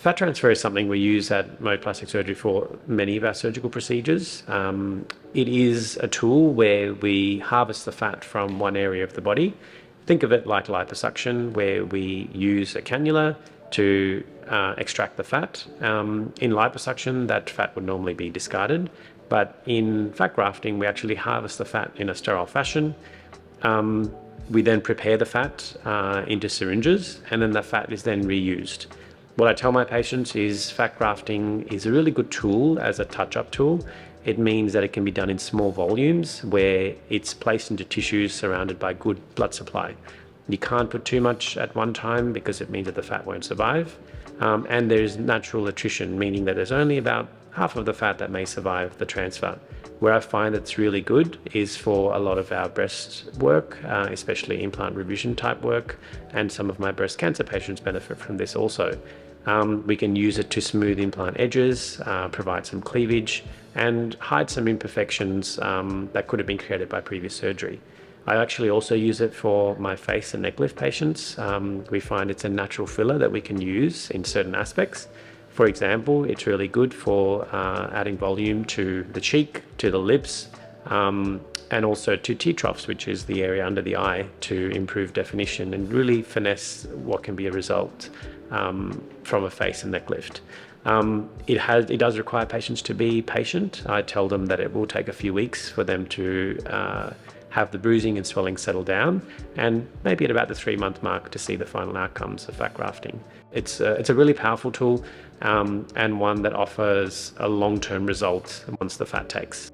Fat transfer is something we use at Mode Plastic Surgery for many of our surgical procedures. It is a tool where we harvest the fat from one area of the body. Think of it like liposuction, where we use a cannula to extract the fat. In liposuction, that fat would normally be discarded, but in fat grafting, we actually harvest the fat in a sterile fashion. We then prepare the fat into syringes, and then the fat is then reused. What I tell my patients is fat grafting is a really good tool as a touch-up tool. It means that it can be done in small volumes where it's placed into tissues surrounded by good blood supply. You can't put too much at one time because it means that the fat won't survive. And there's natural attrition, meaning that there's only about half of the fat that may survive the transfer. Where I find that's really good is for a lot of our breast work, especially implant revision type work, and some of my breast cancer patients benefit from this also. We can use it to smooth implant edges, provide some cleavage, and hide some imperfections that could have been created by previous surgery. I actually also use it for my face and neck lift patients. We find it's a natural filler that we can use in certain aspects. For example, it's really good for adding volume to the cheek, to the lips, and also to T-troughs, which is the area under the eye, to improve definition and really finesse what can be a result from a face and neck lift. It does require patients to be patient. I tell them that it will take a few weeks for them to have the bruising and swelling settle down, and maybe at about the 3-month mark to see the final outcomes of fat grafting. It's a really powerful tool and one that offers a long-term result once the fat takes.